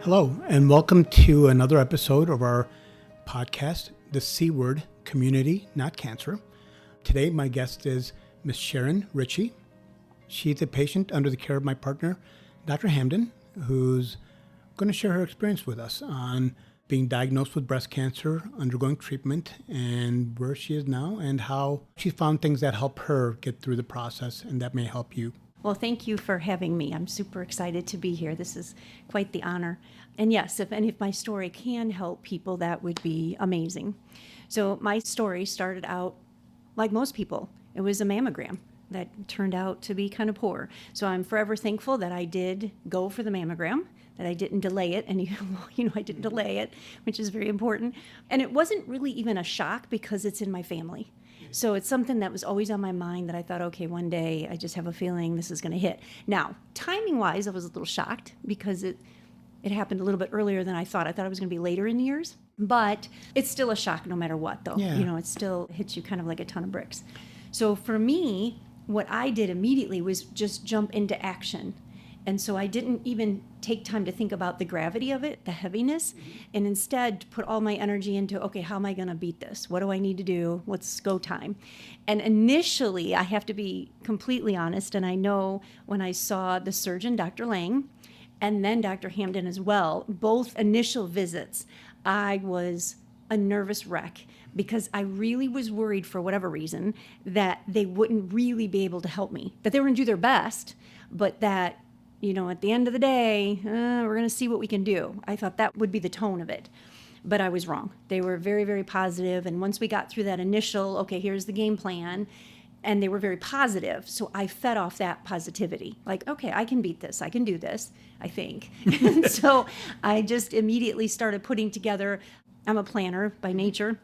Hello, and welcome to another episode of our podcast, The C Word, Community, Not Cancer. Today, my guest is Ms. Sheri Ritchie. She's a patient under the care of my partner, Dr. Hamden, who's going to share her experience with us on being diagnosed with breast cancer, undergoing treatment, and where she is now, and how she found things that help her get through the process and that may help you. Well, thank you for having me. I'm super excited to be here. This is quite the honor. And yes, if any of my story can help people, that would be amazing. So my story started out like most people. It was a mammogram that turned out to be kind of poor. So I'm forever thankful that I did go for the mammogram, that I didn't delay it. And I didn't delay it, which is very important. And it wasn't really even a shock because it's in my family. So it's something that was always on my mind that I thought, okay, one day I just have a feeling this is going to hit. Now, timing-wise, I was a little shocked because it happened a little bit earlier than I thought. I thought it was going to be later in the years. But it's still a shock no matter what, though. Yeah. It still hits you kind of like a ton of bricks. So for me, what I did immediately was just jump into action. And so I didn't even take time to think about the gravity of it, the heaviness, and instead put all my energy into, okay, how am I going to beat this? What do I need to do? What's go time? And initially, I have to be completely honest, and I know when I saw the surgeon, Dr. Lang, and then Dr. Hamden as well, both initial visits, I was a nervous wreck because I really was worried for whatever reason that they wouldn't really be able to help me, that they were going to do their best, but that at the end of the day, we're going to see what we can do. I thought that would be the tone of it, but I was wrong. They were very, very positive. And once we got through that initial, okay, here's the game plan, and they were very positive. So I fed off that positivity. Like, okay, I can beat this. I can do this, I think. And so I just immediately started putting together, I'm a planner by nature.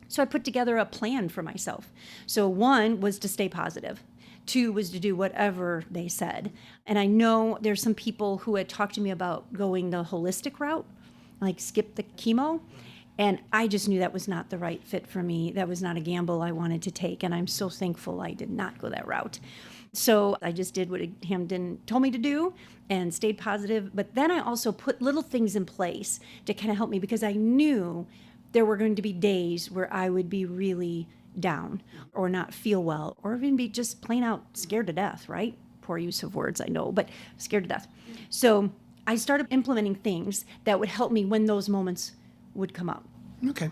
So I put together a plan for myself. So one was to stay positive. Two was to do whatever they said. And I know there's some people who had talked to me about going the holistic route, like skip the chemo. And I just knew that was not the right fit for me. That was not a gamble I wanted to take. And I'm so thankful I did not go that route. So I just did what Hamden told me to do and stayed positive. But then I also put little things in place to kind of help me because I knew there were going to be days where I would be really down or not feel well or even be just plain out scared to death, right? Poor use of words, I know, but scared to death. So I started implementing things that would help me when those moments would come up. Okay.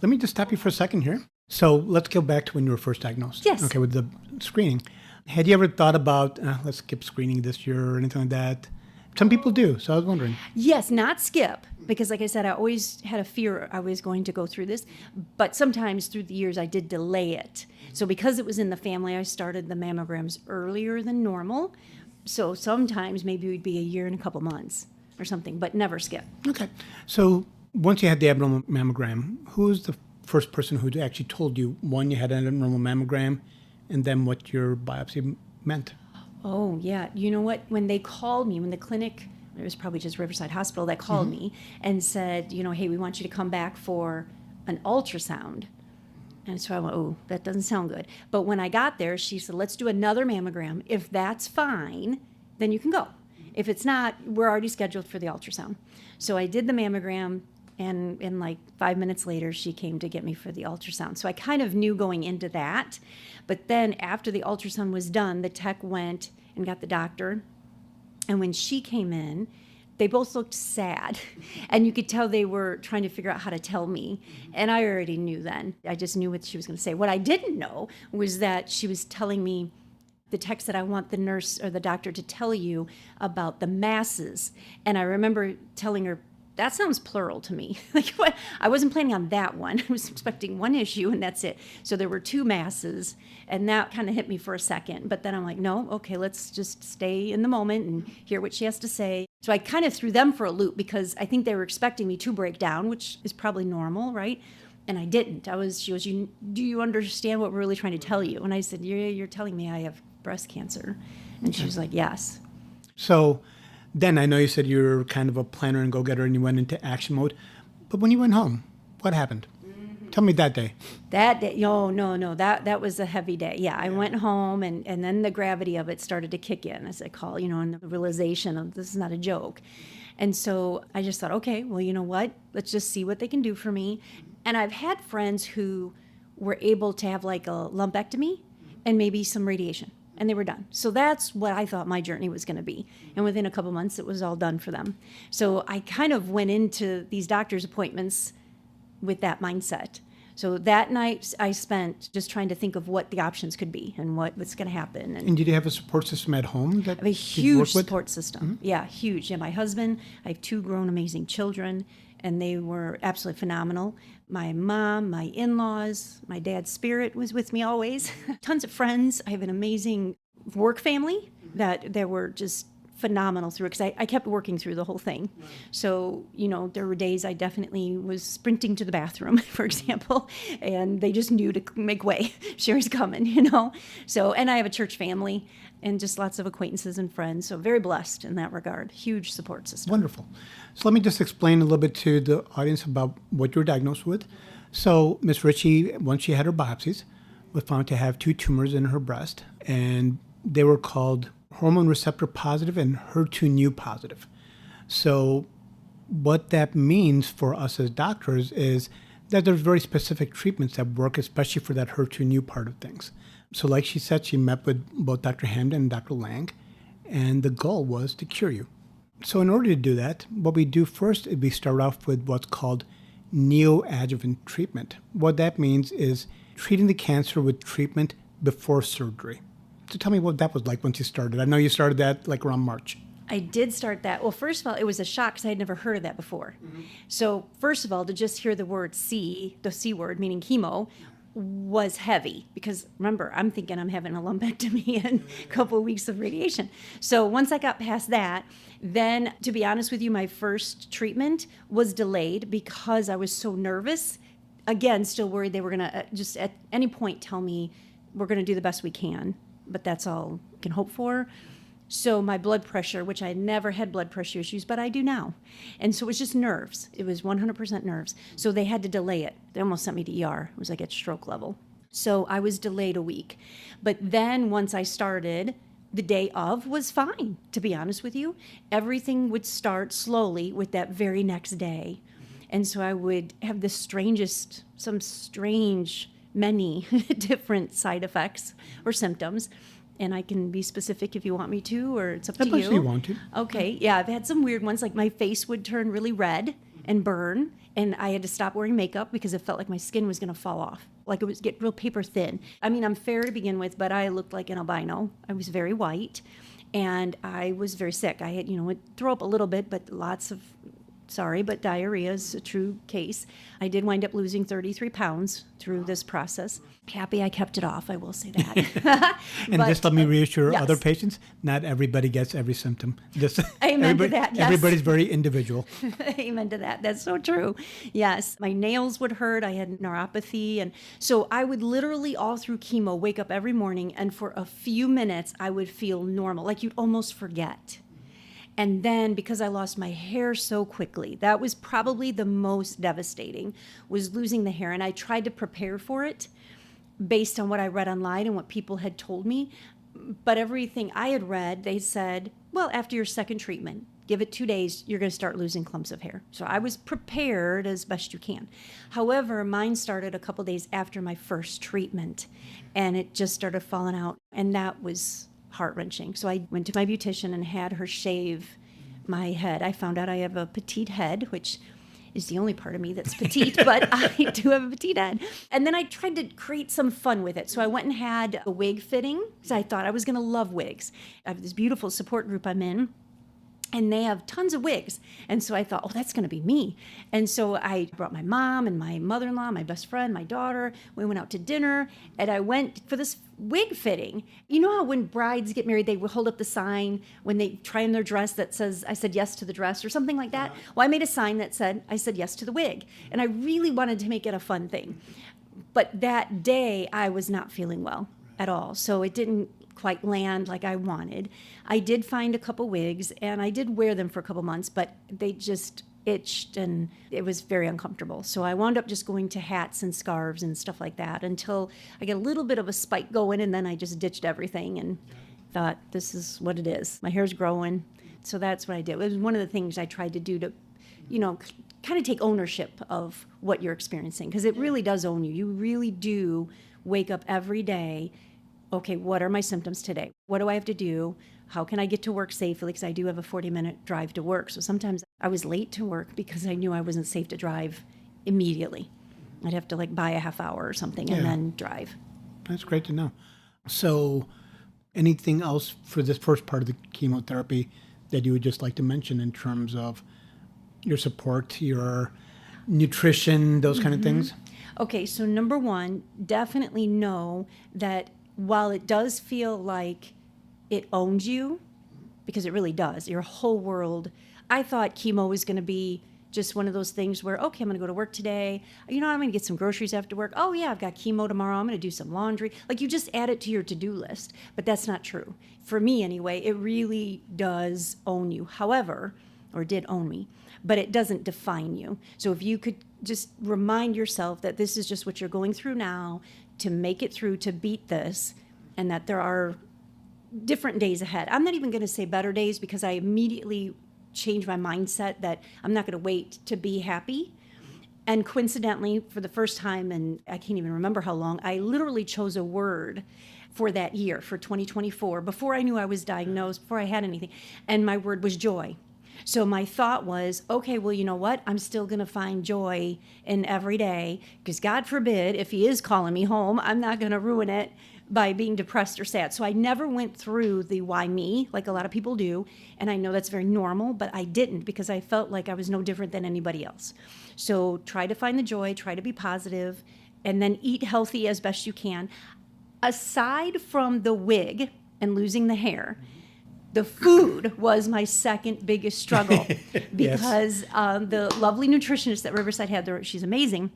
Let me just stop you for a second here. So let's go back to when you were first diagnosed. Yes. Okay, with the screening. Had you ever thought about, let's skip screening this year or anything like that? Some people do, so I was wondering. Yes, not skip, because like I said, I always had a fear I was going to go through this, but sometimes through the years I did delay it. So because it was in the family, I started the mammograms earlier than normal. So sometimes maybe it would be a year and a couple months or something, but never skip. Okay. So once you had the abnormal mammogram, who was the first person who actually told you, one, you had an abnormal mammogram, and then what your biopsy meant? Oh, yeah. You know what? When they called me, when the clinic, it was probably just Riverside Hospital, that called me and said, hey, we want you to come back for an ultrasound. And so I went, oh, that doesn't sound good. But when I got there, she said, let's do another mammogram. If that's fine, then you can go. If it's not, we're already scheduled for the ultrasound. So I did the mammogram, and in like 5 minutes later, she came to get me for the ultrasound. So I kind of knew going into that. But then after the ultrasound was done, the tech went and got the doctor. And when she came in, they both looked sad. And you could tell they were trying to figure out how to tell me. And I already knew then. I just knew what she was going to say. What I didn't know was that she was telling me, the text that I want the nurse or the doctor to tell you about the masses. And I remember telling her, that sounds plural to me. Like, what? I wasn't planning on that one. I was expecting one issue and that's it. So there were two masses, and that kind of hit me for a second. But then I'm like, no, okay, let's just stay in the moment and hear what she has to say. So I kind of threw them for a loop because I think they were expecting me to break down, which is probably normal, right? And I didn't. She goes, do you understand what we're really trying to tell you? And I said, you're telling me I have breast cancer. And she was like, yes. So then I know you said you're kind of a planner and go-getter and you went into action mode. But when you went home, what happened? Tell me that day. That day, no, that was a heavy day. Yeah, I went home, and then the gravity of it started to kick in, as I call, and the realization of this is not a joke. And so I just thought, okay, well, you know what? Let's just see what they can do for me. And I've had friends who were able to have like a lumpectomy and maybe some radiation, and they were done. So that's what I thought my journey was going to be. And within a couple months, it was all done for them. So I kind of went into these doctor's appointments with that mindset. So that night I spent just trying to think of what the options could be and what's going to happen. And did you have a support system at home? I have a huge support system. Mm-hmm. Yeah, huge. Yeah, my husband, I have 2 grown, amazing children, and they were absolutely phenomenal. My mom, my in-laws, my dad's spirit was with me always. Tons of friends. I have an amazing work family that were just phenomenal through it, because I kept working through the whole thing. Right. So, there were days I definitely was sprinting to the bathroom, for example, and they just knew to make way. Sheri's coming, So, and I have a church family and just lots of acquaintances and friends. So very blessed in that regard. Huge support system. Wonderful. So let me just explain a little bit to the audience about what you were diagnosed with. So Ms. Ritchie, once she had her biopsies, was found to have 2 tumors in her breast, and they were called hormone receptor positive and HER2 new positive. So what that means for us as doctors is that there's very specific treatments that work, especially for that HER2 new part of things. So like she said, she met with both Dr. Hamden and Dr. Lang, and the goal was to cure you. So in order to do that, what we do first is we start off with what's called neoadjuvant treatment. What that means is treating the cancer with treatment before surgery. So tell me what that was like once you started. I know you started that like around March. I did start that. Well, first of all, it was a shock because I had never heard of that before. Mm-hmm. So first of all, to just hear the word C, the C word, meaning chemo, was heavy, because remember, I'm thinking I'm having a lumpectomy and a couple of weeks of radiation. So once I got past that, then to be honest with you, my first treatment was delayed because I was so nervous. Again, still worried they were going to just at any point tell me we're going to do the best we can, but that's all we can hope for. So my blood pressure, which I had never had blood pressure issues, but I do now. And so it was just nerves. It was 100% nerves. So they had to delay it. They almost sent me to ER. It was like at stroke level. So I was delayed a week. But then once I started, the day of was fine, to be honest with you. Everything would start slowly with that very next day. And so I would have many different side effects or symptoms. And I can be specific if you want me to, or it's up to you. If you want to. Okay, yeah, I've had some weird ones, like my face would turn really red and burn, and I had to stop wearing makeup because it felt like my skin was going to fall off, like it was get real paper thin. I mean, I'm fair to begin with, but I looked like an albino. I was very white, and I was very sick. I had, would throw up a little bit, but but diarrhea is a true case. I did wind up losing 33 pounds through this process. Happy I kept it off, I will say that. And just let me reassure other patients, not everybody gets every symptom. Amen to that, yes. Everybody's very individual. Amen to that. That's so true. Yes, my nails would hurt. I had neuropathy. And so I would literally all through chemo wake up every morning, and for a few minutes I would feel normal, like you'd almost forget. And then because I lost my hair so quickly, that was probably the most devastating, was losing the hair. And I tried to prepare for it based on what I read online and what people had told me. But everything I had read, they said, well, after your second treatment, give it 2 days, you're going to start losing clumps of hair. So I was prepared as best you can. However, mine started a couple days after my first treatment, and it just started falling out. And that was heart-wrenching. So I went to my beautician and had her shave my head. I found out I have a petite head, which is the only part of me that's petite, but I do have a petite head. And then I tried to create some fun with it. So I went and had a wig fitting, because I thought I was going to love wigs. I have this beautiful support group I'm in, and they have tons of wigs. And so I thought, oh, that's going to be me. And so I brought my mom and my mother-in-law, my best friend, my daughter. We went out to dinner, and I went for this wig fitting. You know how when brides get married, they will hold up the sign when they try on their dress that says, I said yes to the dress, or something like that? Well, I made a sign that said, I said yes to the wig. And I really wanted to make it a fun thing. But that day, I was not feeling well at all. So it didn't quite land like I wanted. I did find a couple wigs, and I did wear them for a couple months, but it itched and it was very uncomfortable. So I wound up just going to hats and scarves and stuff like that until I get a little bit of a spike going, and then I just ditched everything and thought, this is what it is. My hair's growing. So that's what I did. It was one of the things I tried to do to, kind of take ownership of what you're experiencing, because it really does own you. You really do wake up every day. Okay, what are my symptoms today? What do I have to do? How can I get to work safely? Because I do have a 40-minute drive to work. So sometimes I was late to work because I knew I wasn't safe to drive immediately. I'd have to buy a half hour or something and then drive. That's great to know. So anything else for this first part of the chemotherapy that you would just like to mention in terms of your support, your nutrition, those kind of things? Okay, so number one, definitely know that while it does feel like it owns you, because it really does, your whole world. I thought chemo was going to be just one of those things where, okay, I'm going to go to work today. I'm going to get some groceries after work. Oh, yeah, I've got chemo tomorrow. I'm going to do some laundry. You just add it to your to-do list. But that's not true. For me, anyway, it really does own you. However, or did own me, but it doesn't define you. So if you could just remind yourself that this is just what you're going through now, to make it through, to beat this, and that there are different days ahead. I'm not even going to say better days, because I immediately changed my mindset that I'm not going to wait to be happy. And coincidentally, for the first time, and I can't even remember how long, I literally chose a word for that year, for 2024, before I knew I was diagnosed, before I had anything. And my word was joy. So my thought was, okay, well, you know what? I'm still going to find joy in every day, because God forbid, if he is calling me home, I'm not going to ruin it by being depressed or sad. So I never went through the why me, like a lot of people do. And I know that's very normal, but I didn't, because I felt like I was no different than anybody else. So try to find the joy, try to be positive, and then eat healthy as best you can. Aside from the wig and losing the hair, the food was my second biggest struggle, because the lovely nutritionist that Riverside had there, she's amazing.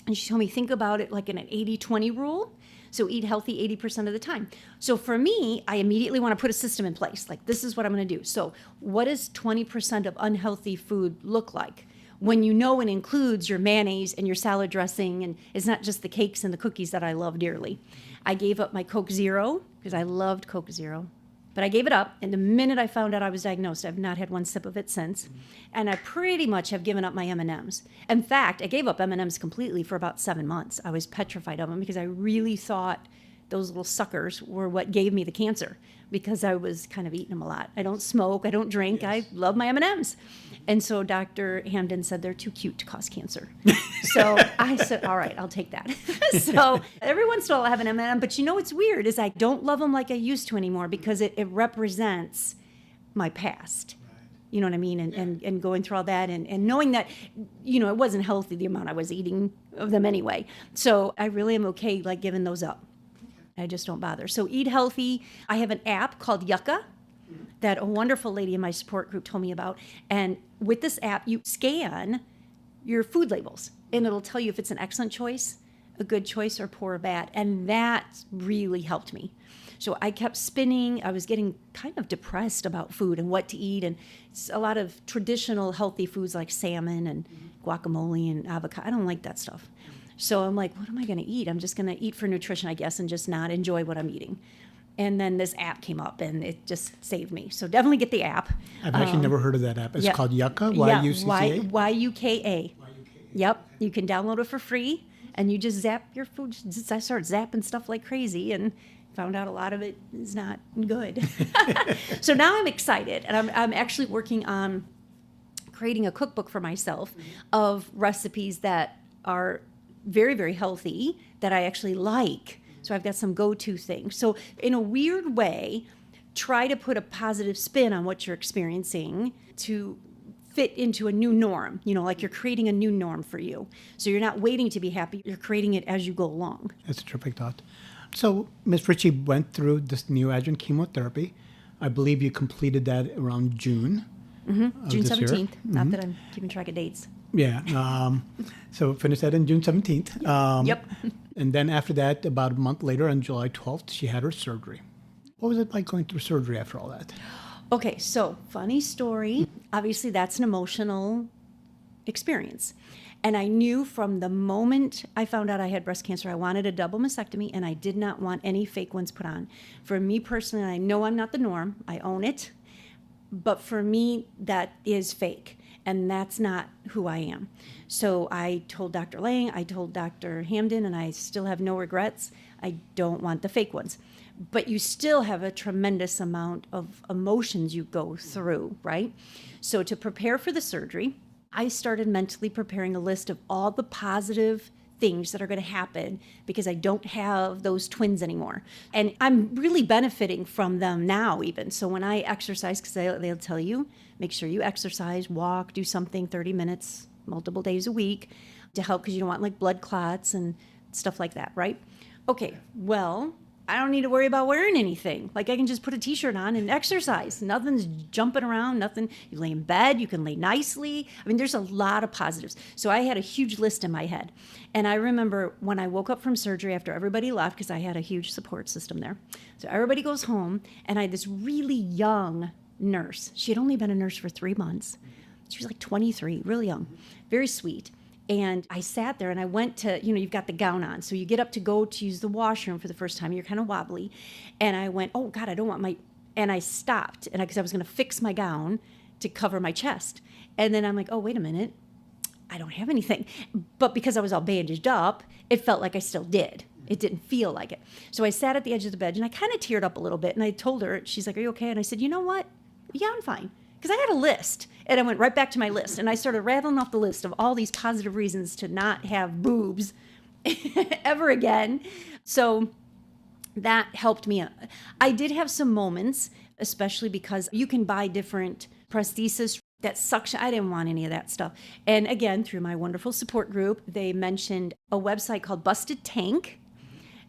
And she told me, think about it like in an 80-20 rule. So eat healthy 80% of the time. So for me, I immediately want to put a system in place. This is what I'm going to do. So what does 20% of unhealthy food look like? When you know it includes your mayonnaise and your salad dressing, and it's not just the cakes and the cookies that I love dearly. I gave up my Coke Zero, because I loved Coke Zero. But I gave it up, and the minute I found out I was diagnosed, I've not had one sip of it since. And I pretty much have given up my M&Ms. In fact, I gave up M&Ms completely for about 7 months. I was petrified of them, because I really thought those little suckers were what gave me the cancer, because I was kind of eating them a lot. I don't smoke, I don't drink, I love my M&Ms. And so Dr. Hamden said they're too cute to cause cancer. So I said, all right, I'll take that. So every once in a while I have an M&M, but what's weird is I don't love them like I used to anymore, because it represents my past. You know what I mean? And going through all that and knowing that, it wasn't healthy, the amount I was eating of them anyway. So I really am okay giving those up. I just don't bother. So eat healthy. I have an app called Yucca that a wonderful lady in my support group told me about. And with this app, you scan your food labels, and it'll tell you if it's an excellent choice, a good choice, or poor or bad. And that really helped me. So I kept spinning. I was getting kind of depressed about food and what to eat. And it's a lot of traditional healthy foods like salmon and guacamole and avocado. I don't like that stuff. So I'm like, what am I going to eat? I'm just going to eat for nutrition, I guess, and just not enjoy what I'm eating. And then this app came up, and it just saved me. So definitely get the app. I've actually never heard of that app. It's called Yucca, Y-U-C-C-A? Y-U-K-A. Yep. You can download it for free, and you just zap your food. I started zapping stuff like crazy, and found out a lot of it is not good. So now I'm excited, and I'm actually working on creating a cookbook for myself of recipes that are very, very healthy, that I actually like. So I've got some go-to things. So in a weird way, try to put a positive spin on what you're experiencing to fit into a new norm. You're creating a new norm for you. So you're not waiting to be happy. You're creating it as you go along. That's a terrific thought. So Ms. Ritchie went through this neoadjuvant chemotherapy. I believe you completed that around June. June 17th. Not that I'm keeping track of dates. Yeah. So finished that on June 17th. Yep. And then after that, about a month later, on July 12th, she had her surgery. What was it like going through surgery after all that? Okay, so funny story. Obviously, that's an emotional experience. And I knew from the moment I found out I had breast cancer, I wanted a double mastectomy, and I did not want any fake ones put on. For me personally, I know I'm not the norm. I own it. But for me, that is fake. And that's not who I am. So I told Dr. Lang, I told Dr. Hamden, and I still have no regrets. I don't want the fake ones. But you still have a tremendous amount of emotions you go through, right? So to prepare for the surgery, I started mentally preparing a list of all the positive things that are going to happen because I don't have those twins anymore. And I'm really benefiting from them now even. So when I exercise, because they'll tell you, make sure you exercise, walk, do something 30 minutes, multiple days a week to help because you don't want like blood clots and stuff like that, right? Okay, well, I don't need to worry about wearing anything. Like I can just put a t-shirt on and exercise. Nothing's jumping around, nothing. You lay in bed, you can lay nicely. I mean, there's a lot of positives. So I had a huge list in my head. And I remember when I woke up from surgery after everybody left, because I had a huge support system there. So everybody goes home, and I had this really young nurse. She had only been a nurse for 3 months. She was like 23, really young, very sweet. And I sat there and I went to, you've got the gown on. So you get up to go to use the washroom for the first time. You're kind of wobbly. And I went, oh, God, I don't want and I stopped because I was going to fix my gown to cover my chest. And then I'm like, oh, wait a minute. I don't have anything. But because I was all bandaged up, it felt like I still did. It didn't feel like it. So I sat at the edge of the bed and I kind of teared up a little bit. And I told her, she's like, are you okay? And I said, you know what? Yeah, I'm fine. Because I had a list, and I went right back to my list, and I started rattling off the list of all these positive reasons to not have boobs ever again. So that helped me. I did have some moments, especially because you can buy different prosthesis that suction. I didn't want any of that stuff. And again, through my wonderful support group, they mentioned a website called Busted Tank.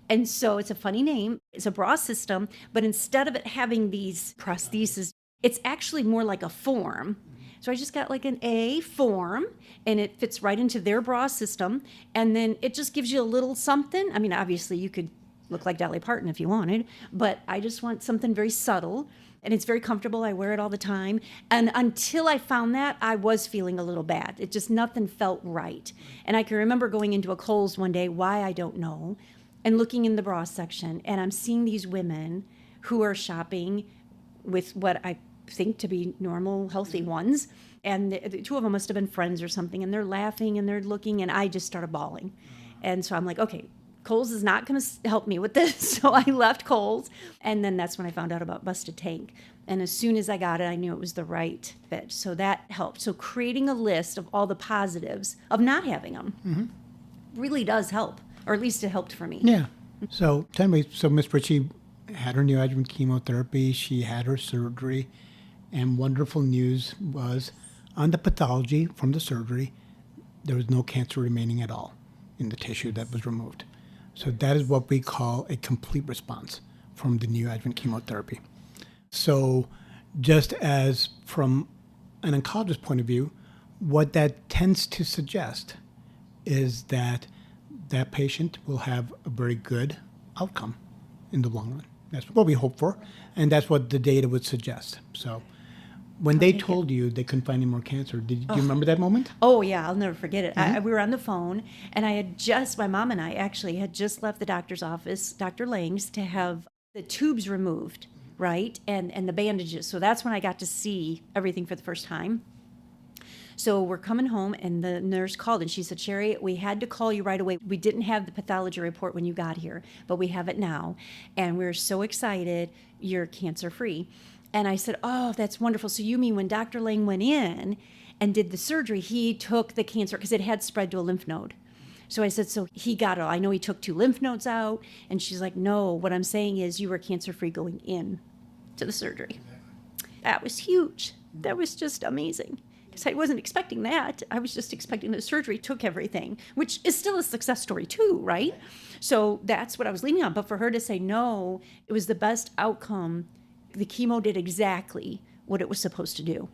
And so it's a funny name. It's a bra system, but instead of it having these prostheses, it's actually more like a form. So I just got like an A form, and it fits right into their bra system. And then it just gives you a little something. I mean, obviously you could look like Dolly Parton if you wanted, but I just want something very subtle. And it's very comfortable. I wear it all the time. And until I found that, I was feeling a little bad. It just, nothing felt right. And I can remember going into a Kohl's one day, why I don't know, and looking in the bra section. And I'm seeing these women who are shopping with what I think to be normal, healthy ones. And the two of them must have been friends or something. And they're laughing and they're looking. And I just started bawling. And so I'm like, okay, Kohl's is not going to help me with this. So I left Kohl's. And then that's when I found out about Busted Tank. And as soon as I got it, I knew it was the right fit. So that helped. So creating a list of all the positives of not having them really does help. Or at least it helped for me. Yeah. So tell me, so Ms. Ritchie had her neoadjuvant chemotherapy. She had her surgery. And wonderful news was on the pathology from the surgery, there was no cancer remaining at all in the tissue that was removed. So that is what we call a complete response from the neoadjuvant chemotherapy. So just as from an oncologist's point of view, what that tends to suggest is that that patient will have a very good outcome in the long run. That's what we hope for, and that's what the data would suggest. So when they told you they couldn't find any more cancer, do you remember that moment? Oh, yeah, I'll never forget it. We were on the phone, and my mom and I actually had just left the doctor's office, Dr. Lang's, to have the tubes removed, right, and the bandages. So that's when I got to see everything for the first time. So we're coming home, and the nurse called, and she said, Sheri, we had to call you right away. We didn't have the pathology report when you got here, but we have it now, and we're so excited you're cancer-free. And I said, oh, that's wonderful. So you mean when Dr. Lang went in and did the surgery, he took the cancer, because it had spread to a lymph node. So I said, so he got it. I know he took 2 lymph nodes out. And she's like, no, what I'm saying is you were cancer-free going in to the surgery. That was huge. That was just amazing. Because I wasn't expecting that. I was just expecting the surgery took everything, which is still a success story too, right? So that's what I was leaning on. But for her to say, no, it was the best outcome. The chemo did exactly what it was supposed to do.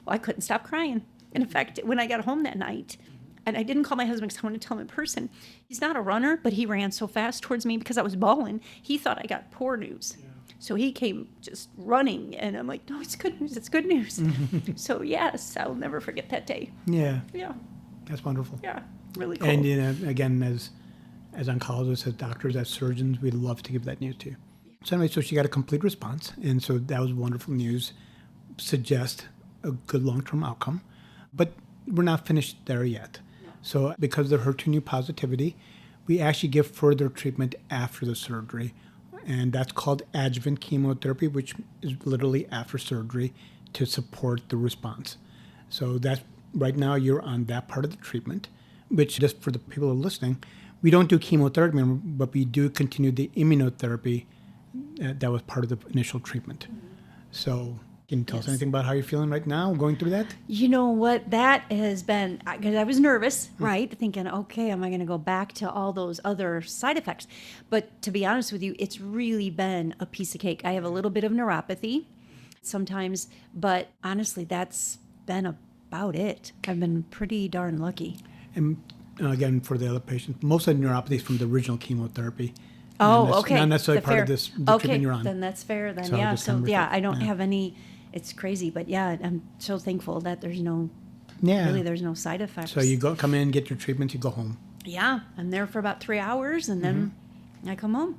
Well, I couldn't stop crying. And in fact, when I got home that night, and I didn't call my husband because I wanted to tell him in person, he's not a runner, but he ran so fast towards me because I was bawling. He thought I got poor news. Yeah. So he came just running, and I'm like, no, it's good news. It's good news. So yes, I'll never forget that day. Yeah. Yeah. That's wonderful. Yeah. Really cool. And again, as oncologists, as doctors, as surgeons, we'd love to give that news to you. So anyway, so she got a complete response, and so that was wonderful news. Suggest a good long-term outcome, but we're not finished there yet. No. So because of her HER2 positivity, we actually give further treatment after the surgery, and that's called adjuvant chemotherapy, which is literally after surgery to support the response. So that's right now you're on that part of the treatment, which just for the people who are listening, we don't do chemotherapy, but we do continue the immunotherapy that was part of the initial treatment. So can you tell us anything about how you're feeling right now going through that? You know what? That has been, because I was nervous, right? Thinking, okay, am I going to go back to all those other side effects? But to be honest with you, it's really been a piece of cake. I have a little bit of neuropathy sometimes, but honestly, that's been about it. I've been pretty darn lucky. And again, for the other patients, most of the neuropathy is from the original chemotherapy. Oh, okay. Not necessarily part of the treatment you're on. Then that's fair. Then, So yeah. just So, kind of yeah, I don't have any. It's crazy, but yeah, I'm so thankful that there's no side effects. So you come in, get your treatment, you go home. Yeah, I'm there for about 3 hours, and then I come home.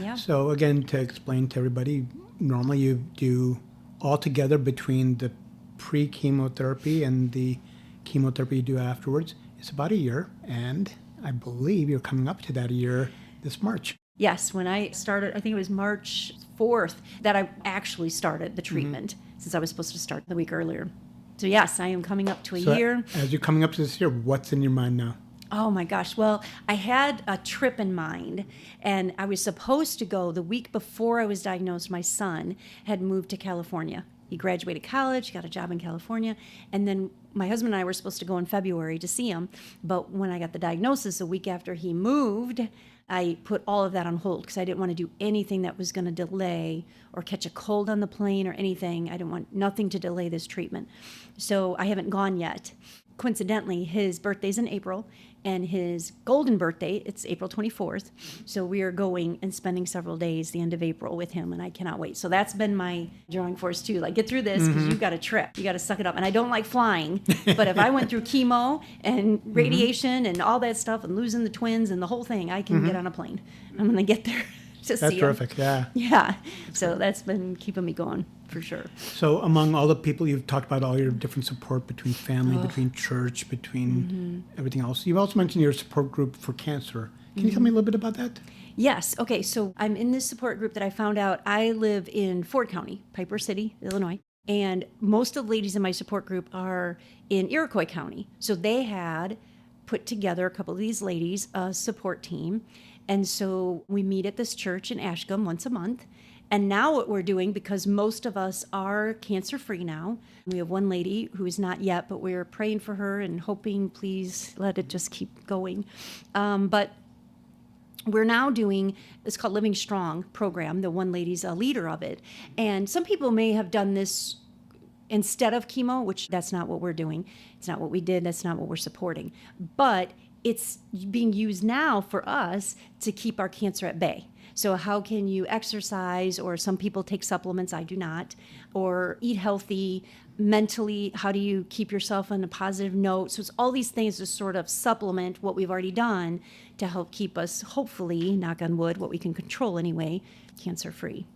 Yeah. So again, to explain to everybody, normally you do altogether between the pre-chemotherapy and the chemotherapy you do afterwards, it's about a year, and I believe you're coming up to that year this March. Yes, when I started, I think it was March 4th that I actually started the treatment, since I was supposed to start the week earlier. So yes, I am coming up to a year. As you're coming up to this year, what's in your mind now? Oh my gosh. Well, I had a trip in mind, and I was supposed to go the week before I was diagnosed. My son had moved to California. He graduated college, got a job in California, and then my husband and I were supposed to go in February to see him. But when I got the diagnosis a week after he moved, I put all of that on hold because I didn't want to do anything that was going to delay or catch a cold on the plane or anything. I didn't want nothing to delay this treatment. So I haven't gone yet. Coincidentally, his birthday's in April, and his golden birthday, it's April 24th. So we are going and spending several days the end of April with him, and I cannot wait. So that's been my drawing force too. Like, get through this because you've got a trip. You got to suck it up. And I don't like flying, but if I went through chemo and radiation and all that stuff and losing the twins and the whole thing, I can get on a plane. I'm going to get there to see him. That's terrific, yeah. Yeah. So that's been keeping me going for sure. So among all the people, you've talked about all your different support between family, between church, between everything else. You've also mentioned your support group for cancer. Can you tell me a little bit about that? Yes. Okay. So I'm in this support group that I found out. I live in Ford County, Piper City, Illinois. And most of the ladies in my support group are in Iroquois County. So they had put together, a couple of these ladies, a support team. And so we meet at this church in Ashcombe once a month. And now what we're doing, because most of us are cancer-free now, we have one lady who is not yet, but we're praying for her and hoping, please let it just keep going. But we're now doing, it's called Living Strong program. The one lady's a leader of it. And some people may have done this instead of chemo, which that's not what we're doing. It's not what we did. That's not what we're supporting. But it's being used now for us to keep our cancer at bay. So how can you exercise, or some people take supplements, I do not, or eat healthy, mentally, how do you keep yourself on a positive note? So it's all these things to sort of supplement what we've already done to help keep us, hopefully, knock on wood, what we can control anyway, cancer-free.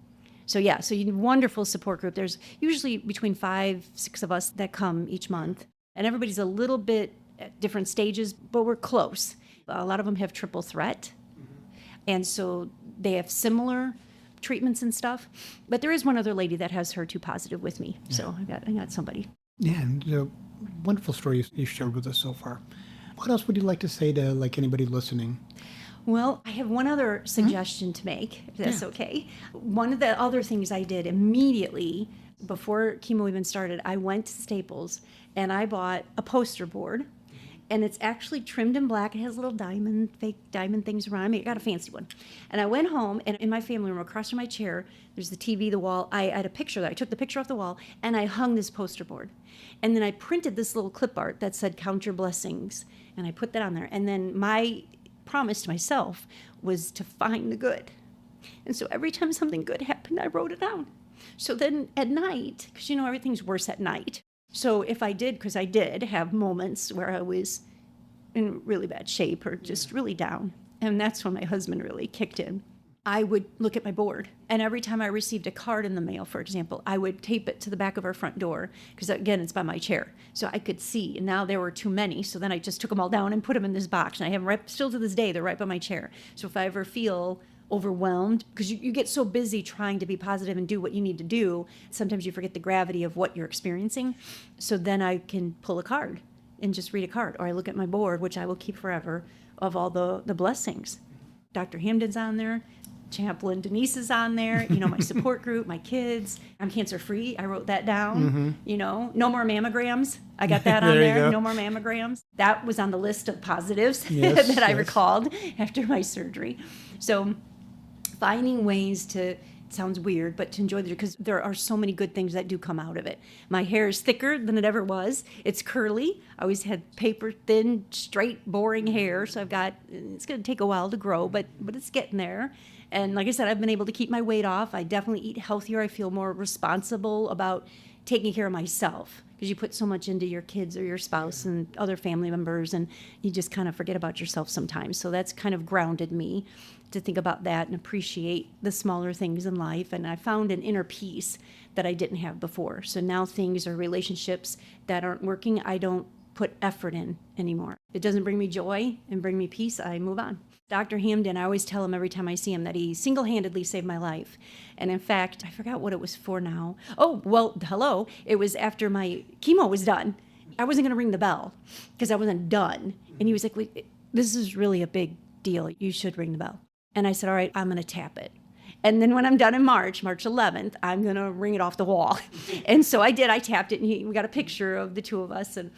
So yeah, so you need a wonderful support group. There's usually between 5, 6 of us that come each month, and everybody's a little bit at different stages, but we're close. A lot of them have triple threat, and so they have similar treatments and stuff. But there is one other lady that has HER2 positive with me, so I got somebody. Yeah, and a wonderful story you've shared with us so far. What else would you like to say to anybody listening? Well, I have one other suggestion to make, if that's okay. One of the other things I did immediately before chemo even started, I went to Staples and I bought a poster board. And it's actually trimmed in black. It has little fake diamond things around. I mean, I got a fancy one. And I went home, and in my family room, across from my chair, there's the TV, the wall. I had a picture there. I took the picture off the wall, and I hung this poster board. And then I printed this little clip art that said, "Count your blessings." And I put that on there. And then my promise to myself was to find the good. And so every time something good happened, I wrote it down. So then at night, because everything's worse at night. So if I did, because I did have moments where I was in really bad shape or just really down. And that's when my husband really kicked in. I would look at my board, and every time I received a card in the mail, for example, I would tape it to the back of our front door, because again, it's by my chair, so I could see. And now there were too many, so then I just took them all down and put them in this box, and I have them still to this day. They're right by my chair. So if I ever feel overwhelmed, because you get so busy trying to be positive and do what you need to do, sometimes you forget the gravity of what you're experiencing. So then I can pull a card and just read a card, or I look at my board, which I will keep forever, of all the blessings. Dr. Hamden's on there. Chaplain Denise is on there, my support group, my kids. I'm cancer-free. I wrote that down. No more mammograms. I got that on there. No more mammograms. That was on the list of positives that I recalled after my surgery. So finding ways to, it sounds weird, but to enjoy because there are so many good things that do come out of it. My hair is thicker than it ever was. It's curly. I always had paper thin, straight, boring hair. So it's going to take a while to grow, but it's getting there. And like I said, I've been able to keep my weight off. I definitely eat healthier. I feel more responsible about taking care of myself, because you put so much into your kids or your spouse and other family members, and you just kind of forget about yourself sometimes. So that's kind of grounded me to think about that and appreciate the smaller things in life. And I found an inner peace that I didn't have before. So now things or relationships that aren't working, I don't put effort in anymore. If it doesn't bring me joy and bring me peace, I move on. Dr. Hamden, I always tell him every time I see him that he single-handedly saved my life. And in fact, I forgot what it was for now. Oh, well, hello. It was after my chemo was done. I wasn't going to ring the bell because I wasn't done. And he was like, wait, this is really a big deal. You should ring the bell. And I said, all right, I'm going to tap it. And then when I'm done in March 11th, I'm going to ring it off the wall. And so I did. I tapped it, and we got a picture of the two of us. And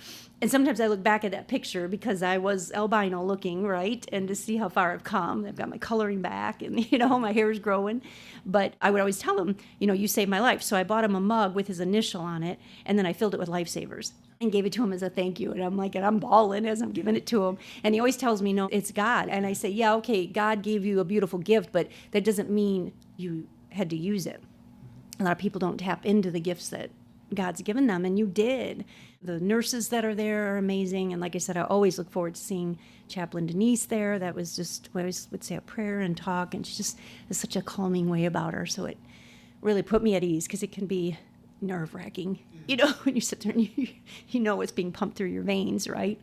sometimes I look back at that picture because I was albino looking, right? And to see how far I've come. I've got my coloring back, and, my hair is growing. But I would always tell him, you saved my life. So I bought him a mug with his initial on it, and then I filled it with Lifesavers and gave it to him as a thank you. And I'm bawling as I'm giving it to him. And he always tells me, no, it's God. And I say, yeah, okay, God gave you a beautiful gift, but that doesn't mean you had to use it. A lot of people don't tap into the gifts that God's given them, and you did. The nurses that are there are amazing. And like I said, I always look forward to seeing Chaplain Denise there. That was just, we always would say a prayer and talk, and she just has such a calming way about her. So it really put me at ease, because it can be nerve-wracking, when you sit there and you know what's being pumped through your veins, right?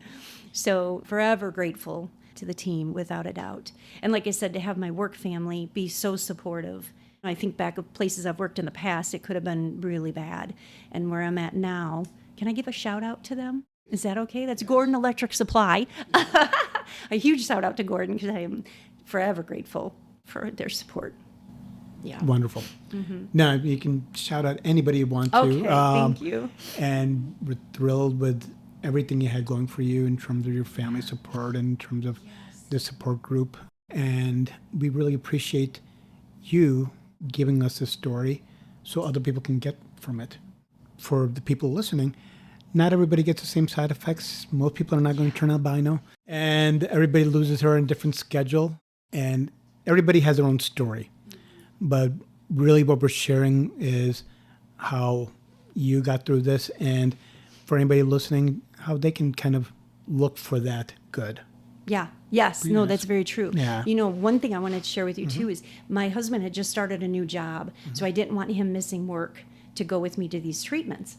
So forever grateful to the team, without a doubt. And like I said, to have my work family be so supportive. I think back of places I've worked in the past, it could have been really bad. And where I'm at now, can I give a shout out to them? Is that okay? That's Gordon Electric Supply. A huge shout out to Gordon, because I am forever grateful for their support. Yeah. Wonderful. Mm-hmm. Now, you can shout out anybody you want to. Okay, thank you. And we're thrilled with everything you had going for you in terms of your family support, and in terms of the support group. And we really appreciate you giving us this story so other people can get from it. For the people listening, not everybody gets the same side effects. Most people are not going to turn albino. And everybody loses hair on a different schedule. And everybody has their own story. But really what we're sharing is how you got through this, and for anybody listening, how they can kind of look for that good. Yeah. Yes. No, that's very true. Yeah. One thing I wanted to share with you too is my husband had just started a new job, so I didn't want him missing work to go with me to these treatments.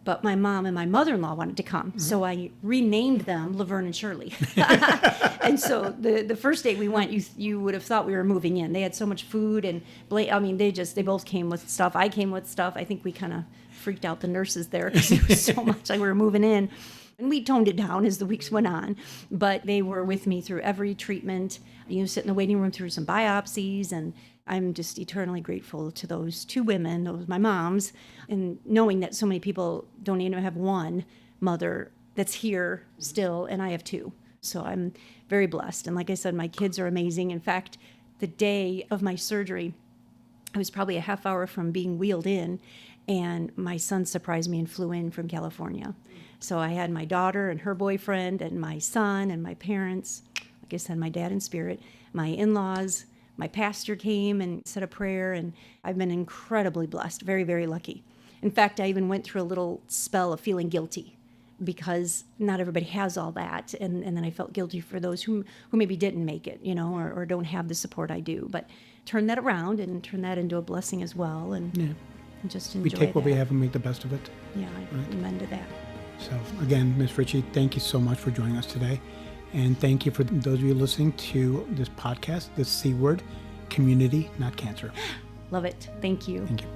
But my mom and my mother-in-law wanted to come, so I renamed them Laverne and Shirley. And so the first day we went, you would have thought we were moving in. They had so much food, and they both came with stuff. I came with stuff. I think we kind of freaked out the nurses there because there was so much like we were moving in. And we toned it down as the weeks went on, but they were with me through every treatment. Sit in the waiting room through some biopsies, and I'm just eternally grateful to those two women, those my moms, and knowing that so many people don't even have one mother that's here still, and I have two. So I'm very blessed. And like I said, my kids are amazing. In fact, the day of my surgery, I was probably a half hour from being wheeled in, and my son surprised me and flew in from California. So I had my daughter and her boyfriend and my son and my parents, like I said, my dad in spirit, my in-laws, My pastor came and said a prayer, and I've been incredibly blessed, very, very lucky. In fact, I even went through a little spell of feeling guilty because not everybody has all that. And then I felt guilty for those who maybe didn't make it, or don't have the support I do. But turn that around and turn that into a blessing as well. And just enjoy We take what that. we have and make the best of it. Yeah, amen to that. So again, Ms. Ritchie, thank you so much for joining us today. And thank you for those of you listening to this podcast, the C Word, Community, Not Cancer. Love it. Thank you. Thank you.